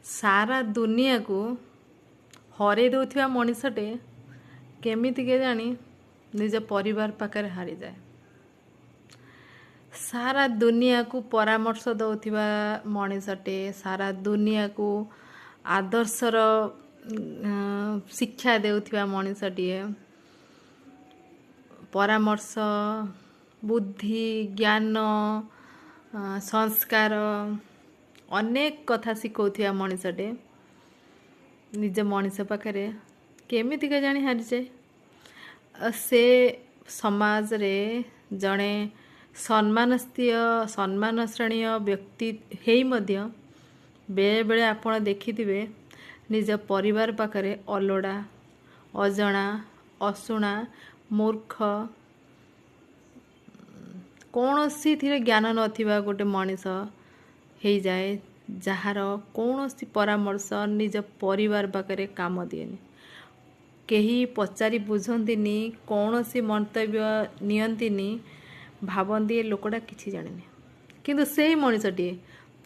सारा दुनिया को हरे दौथिबा मनीषटे केमिति केजाणी निज परिवार पाखरे हारी जाए। सारा दुनिया को परामर्श दौथिबा मनीषटे सारा दुनिया को आदर्शर शिक्षा देउथिबा मनीषटिए परामर्श बुद्धि ज्ञान संस्कार अनेक कथा शिखौथिबा मनीषटे निज मनीष पाखरे केमिति केजाणी हारी जाए। से समाज रे जड़े सम्मान श्रेणीय व्यक्ति हेई मध्य बेले बेले आपण देखिथिबे निज परिवार पाखरे अलोड़ा अजणा अशुणा मूर्ख कौनसी थी ज्ञान नथिबा गोटे मनीष हो जाए जार कौनसी परामर्श निज परिवार पाखरे काम दिएनि। केही पचारि बुझंतिनी कौनसी मंतव्य नियंतिनी भावंती लोकटा किछि जानिनी किंतु से मनीषटी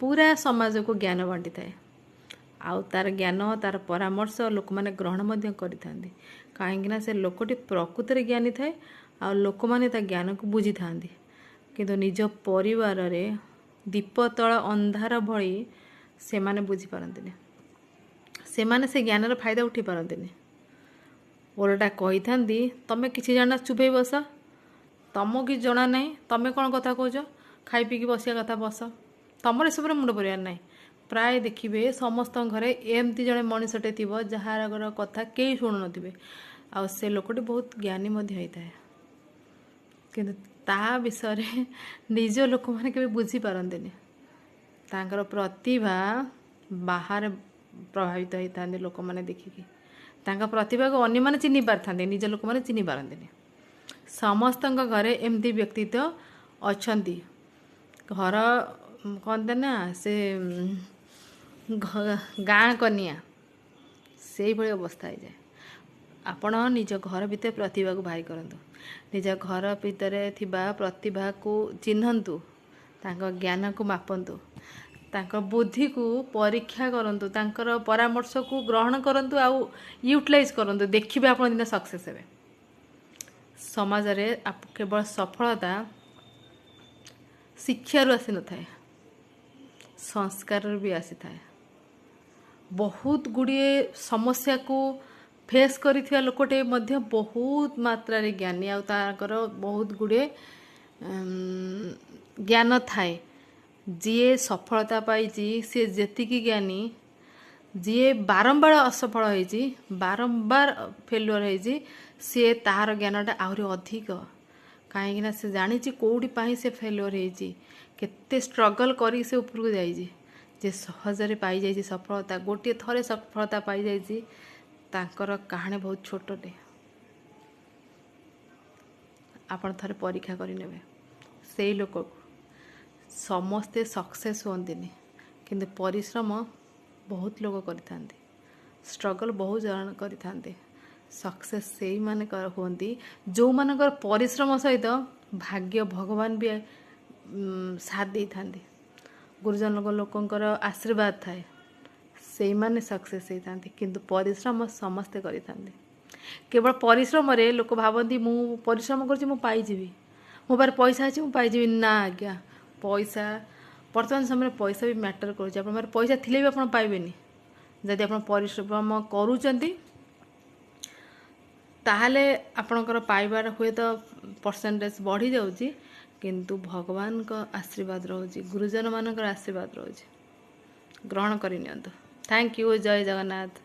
पूरा समाज को ज्ञान बांटी थाए आउ तार ज्ञान तार परामर्श लोक माने ग्रहण मध्य करिथांती काहेकि से लोकटी प्रकृति रे ज्ञानी थाए आ लोक माने ता ज्ञान को बुझी थांती किंतु निज परिवार रे दीप तल अंधार भली से माने बुझी पारंतिनी से माने से ज्ञानर फायदा उठी पारंतिनी। ओलटा कही थांती तमे किछि जाना चुप हो बस तुमको कि जना ना तमें कौन कथा कौच खाई पीकी बसिया कथा बस तुम सब मुंड परिवार ना प्राय देखिए समस्त घरे एमती जड़े मनीषटे थी जार कथा कई शुणु नथिबे आ से लोकटी बहुत ज्ञानी होता है किंतु ता विषय निज लोक मैंने के बुझी पारंतिनी तांकर प्रतिभा बाहर प्रभावित होता है लोक मैंने देखिकी तांका प्रतिभा को अन्य माने चिन्ह पारता निज लोक मैंने चिन्ह पारंतिनी। समस्त घरे एमती व्यक्तित्व अच्छी घर कहते ना से गाँ कनिया से भाई अवस्था हो जाए। आपण निज घर भितर प्रतिभा को बाहर करंतु निज घर भितर थिबा प्रतिभा को चिन्हंतु तांको ज्ञान को मापंतु तांको बुद्धि को परीक्षा करंतु तांकर परामर्श को ग्रहण करंतु आउ यूटिलाइज करंतु देखिबे आपण दिन सक्सेस हेबे। समाज रे केवल सफलता शिक्षा रू आसी न थाए संस्कार भी आसी थाए। बहुत गुड़िए समस्या को फेस करिथिया लोकटे मध्य बहुत मात्रा रे ज्ञानी आ ताकर बहुत गुड़िए ज्ञान थाए जी सफलता पाई सी जेतिकी ज्ञानी जी बारंबार असफल होइछि बारंबार फेल्युअर होइछि सी तार ज्ञानटा आहरी अधिक कहीं से जानी कौटी पाई से फेल्युअर होइछि केते स्ट्रगल करी से ऊपर को जाइछि जे सहजरे पाई जाइछि सफलता गोटे थरे सफलता पाई जाइछि तांकर कहानी बहुत छोटटे आपण थरे परीक्षा करि नेबे सेई लोक समस्ते सक्सेस होंदिनी किंतु परिश्रम बहुत लोग करिथांती स्ट्रगल बहुत जन करिथांती सक्सेस से माने होंदी जो मानकर परिश्रम सहित भाग्य भगवान भी साथ दे थांती गुरुजन लोकंकर आशीर्वाद थाए से माने सक्सेस होता किंतु परिश्रम समस्ते करिथांती केवल परिश्रम रे लोक भावती मु परिश्रम करछि मु पाइजिबी मो पारे पैसा अछि मु पाइजिबी ना आज्ञा पैसा वर्तमान समय पैसा भी मैटर करुछ आपण मारे पैसा थिले भी आपण पाइबेनी जदि आपण परिश्रम करूचंती ताहले आपणकर पाइबार हुए तो परसेंटेज बढ़ी जाउची किंतु भगवान का आशीर्वाद रोची गुरुजन मानकर आशीर्वाद रोची ग्रहण करि नियंतु। Thank you. जय जगन्नाथ।